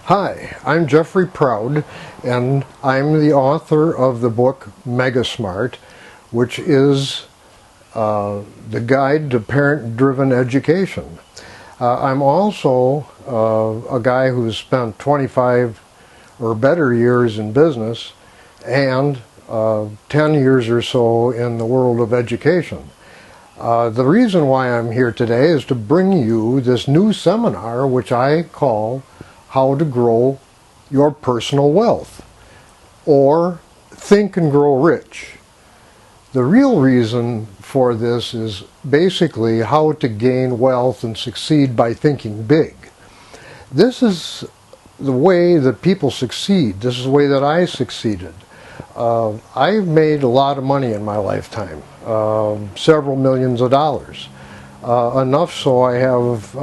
Hi, I'm Jeffrey Proud, and I'm the author of the book Mega Smart, which is the guide to parent-driven education. I'm also a guy who's spent 25 or better years in business and 10 years or so in the world of education. The reason why I'm here today is to bring you this new seminar which I call How to Grow Your Personal Wealth, or Think and Grow Rich. The real reason for this is basically how to gain wealth and succeed by thinking big. This is the way that people succeed. This is the way that I succeeded. I've made a lot of money in my lifetime, several millions of dollars. Enough so I have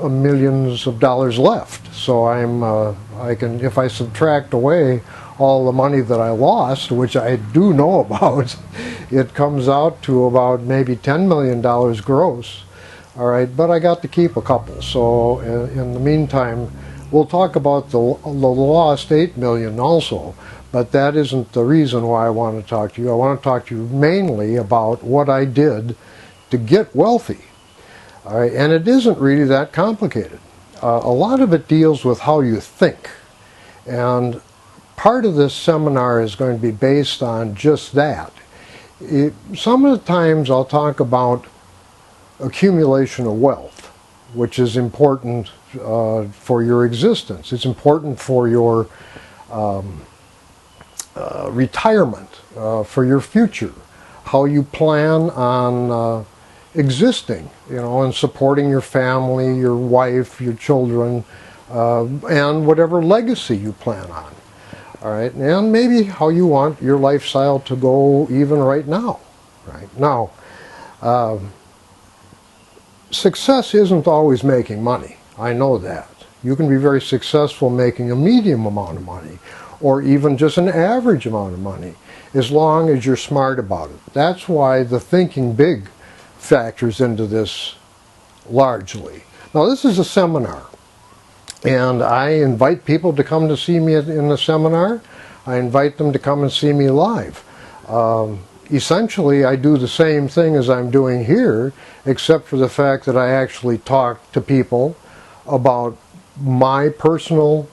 millions of dollars left. So I can, if I subtract away all the money that I lost, which I do know about, it comes out to about maybe $10 million gross. All right, but I got to keep a couple. So in the meantime, we'll talk about the lost $8 million also. But that isn't the reason why I want to talk to you. I want to talk to you mainly about what I did to get wealthy. All right, and it isn't really that complicated. A lot of it deals with how you think. And part of this seminar is going to be based on just that. Some of the times I'll talk about accumulation of wealth, which is important for your existence. It's important for your retirement, for your future, how you plan on existing, and supporting your family, your wife, your children, and whatever legacy you plan on. All right, and maybe how you want your lifestyle to go even right now. Right now, success isn't always making money. I know that. You can be very successful making a medium amount of money, or even just an average amount of money, as long as you're smart about it. That's why the thinking big factors into this largely. Now, this is a seminar, and I invite people to come to see me in the seminar. I invite them to come and see me live. Essentially, I do the same thing as I'm doing here, except for the fact that I actually talk to people about my personal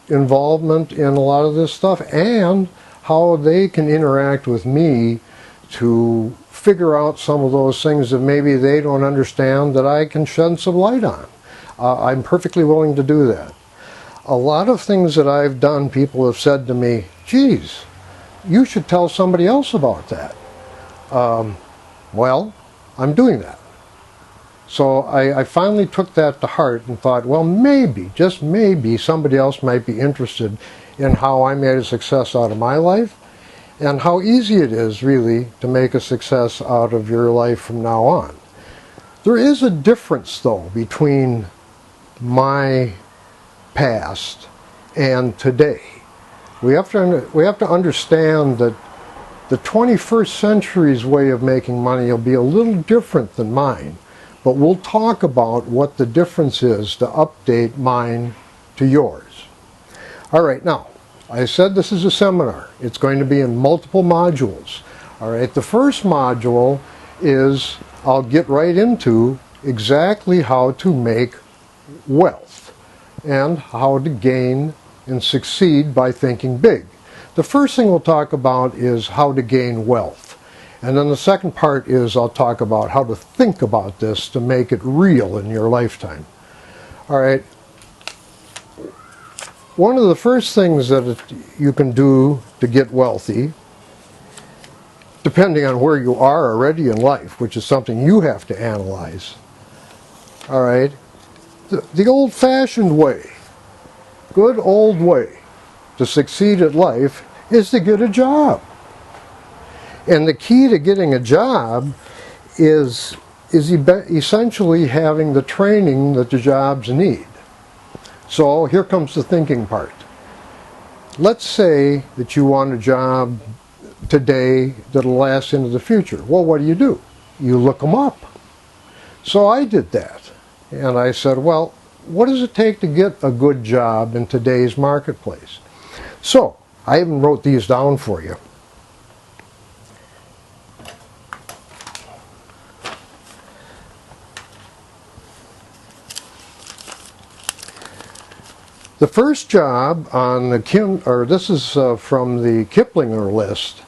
involvement in a lot of this stuff and how they can interact with me to figure out some of those things that maybe they don't understand that I can shed some light on. I'm perfectly willing to do that. A lot of things that I've done, people have said to me, geez, you should tell somebody else about that. Well, I'm doing that. So I finally took that to heart and thought, well, maybe, just maybe, somebody else might be interested in how I made a success out of my life and how easy it is, really, to make a success out of your life from now on. There is a difference, though, between my past and today. We have to understand that the 21st century's way of making money will be a little different than mine, but we'll talk about what the difference is to update mine to yours. All right, now, I said this is a seminar. It's going to be in multiple modules. All right, the first module is I'll get right into exactly how to make wealth and how to gain and succeed by thinking big. The first thing we'll talk about is how to gain wealth. And then the second part is I'll talk about how to think about this to make it real in your lifetime. All right. One of the first things that you can do to get wealthy, depending on where you are already in life, which is something you have to analyze, all right, the old-fashioned way, good old way to succeed at life is to get a job. And the key to getting a job is essentially having the training that the jobs need. So here comes the thinking part. Let's say that you want a job today that'll last into the future. Well, what do? You look them up. So I did that. And I said, well, what does it take to get a good job in today's marketplace? So, I even wrote these down for you. The first job on the this is from the Kiplinger list.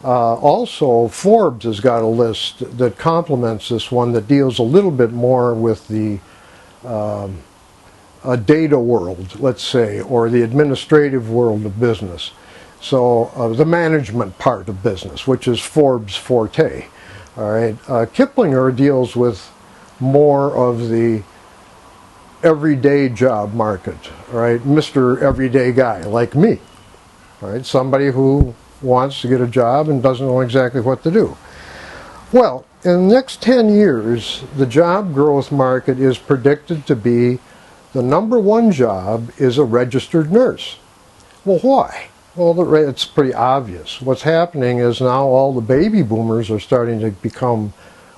Also, Forbes has got a list that complements this one that deals a little bit more with the data world, let's say, or the administrative world of business. So the management part of business, which is Forbes' forte. All right, Kiplinger deals with more of the everyday job market, right? Mr. Everyday Guy, like me, right? Somebody who wants to get a job and doesn't know exactly what to do. Well, in the next 10 years, the job growth market is predicted to be the #1 job is a registered nurse. Well, why? Well, it's pretty obvious. What's happening is now all the baby boomers are starting to become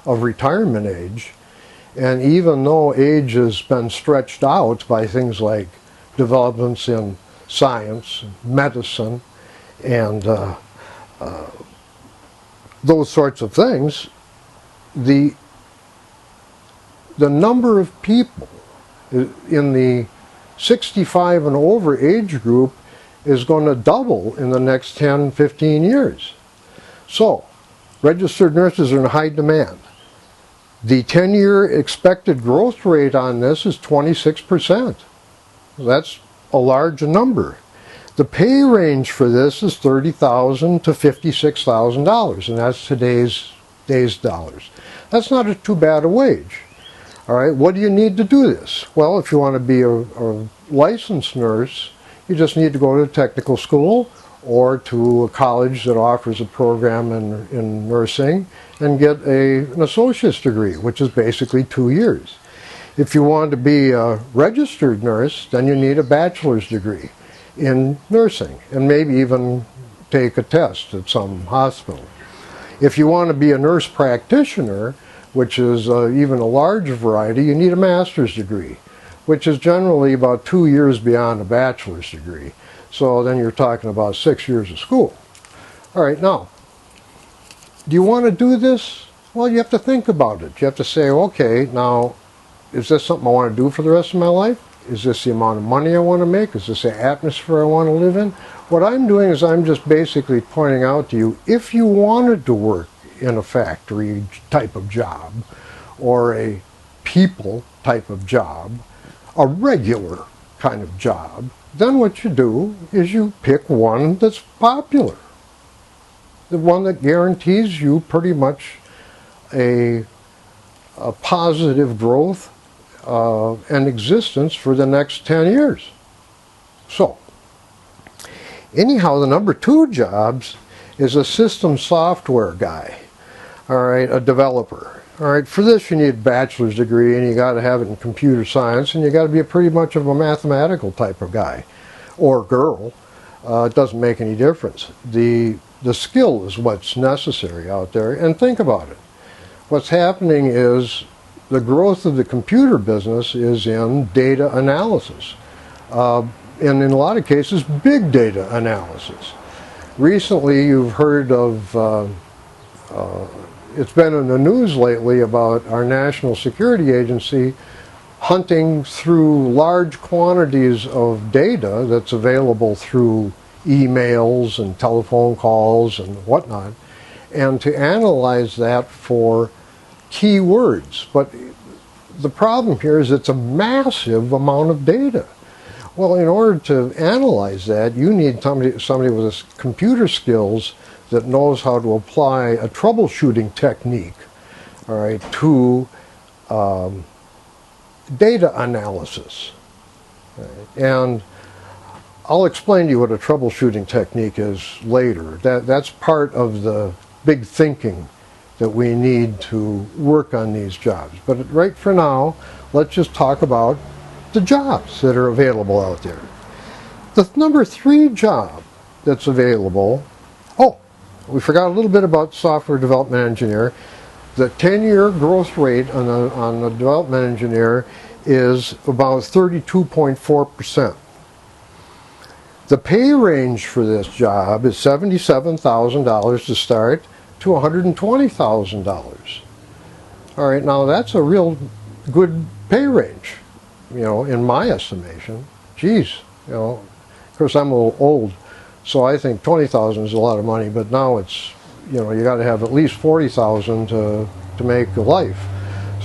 of retirement age. And even though age has been stretched out by things like developments in science, medicine, and those sorts of things, the number of people in the 65 and over age group is going to double in the next 10, 15 years. So, registered nurses are in high demand. The 10-year expected growth rate on this is 26%. That's a large number. The pay range for this is $30,000 to $56,000, and that's today's dollars. That's not too bad a wage. All right, what do you need to do this? Well, if you want to be a licensed nurse, you just need to go to technical school or to a college that offers a program in nursing and get an associate's degree, which is basically 2 years. If you want to be a registered nurse, then you need a bachelor's degree in nursing and maybe even take a test at some hospital. If you want to be a nurse practitioner, which is even a larger variety, you need a master's degree, which is generally about 2 years beyond a bachelor's degree. So then you're talking about 6 years of school. All right, now, do you want to do this? Well, you have to think about it. You have to say, okay, now, is this something I want to do for the rest of my life? Is this the amount of money I want to make? Is this the atmosphere I want to live in? What I'm doing is I'm just basically pointing out to you, if you wanted to work in a factory type of job or a people type of job, a regular kind of job, then what you do is you pick one that's popular. The one that guarantees you pretty much a positive growth and existence for the next 10 years. So, anyhow, the #2 jobs is a system software guy, all right, a developer. All right, for this you need a bachelor's degree and you got to have it in computer science and you got to be pretty much of a mathematical type of guy or girl. It doesn't make any difference. The skill is what's necessary out there, and think about it. What's happening is the growth of the computer business is in data analysis. And in a lot of cases, big data analysis. Recently, you've heard of, it's been in the news lately about our National Security Agency hunting through large quantities of data that's available through emails and telephone calls and whatnot, and to analyze that for keywords. But the problem here is it's a massive amount of data. Well, in order to analyze that, you need somebody with computer skills that knows how to apply a troubleshooting technique, all right, to data analysis. Right? And I'll explain to you what a troubleshooting technique is later. That's part of the big thinking that we need to work on these jobs. But right for now, let's just talk about the jobs that are available out there. The #3 job that's available, we forgot a little bit about software development engineer. The 10-year growth rate on the development engineer is about 32.4%. The pay range for this job is $77,000 to start to $120,000. All right, now that's a real good pay range, you know, in my estimation. Geez, you know, of course I'm a little old, so I think 20,000 is a lot of money, but now it's, you know, you got to have at least 40,000 to make a life.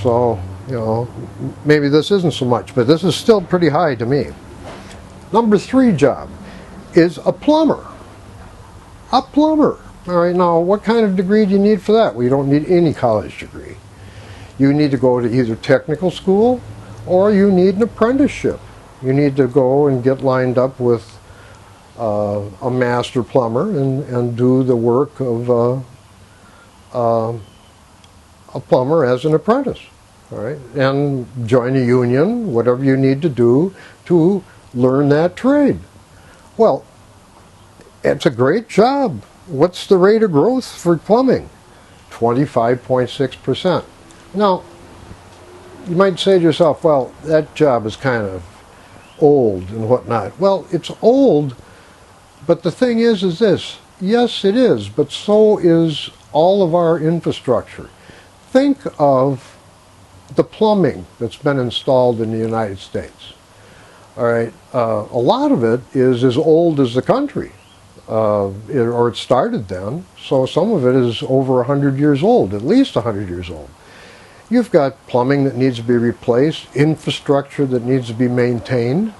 So, you know, maybe this isn't so much, but this is still pretty high to me. Number 3 job is a plumber. A plumber. All right, now what kind of degree do you need for that? Well, you don't need any college degree. You need to go to either technical school or you need an apprenticeship. You need to go and get lined up with a master plumber and do the work of a plumber as an apprentice. All right, and join a union, whatever you need to do to learn that trade. Well, it's a great job. What's the rate of growth for plumbing? 25.6%. Now, you might say to yourself, well, that job is kind of old and whatnot. Well, it's old, but the thing is this. Yes, it is, but so is all of our infrastructure. Think of the plumbing that's been installed in the United States. All right, a lot of it is as old as the country, or it started then, so some of it is over 100 years old, at least 100 years old. You've got plumbing that needs to be replaced, infrastructure that needs to be maintained.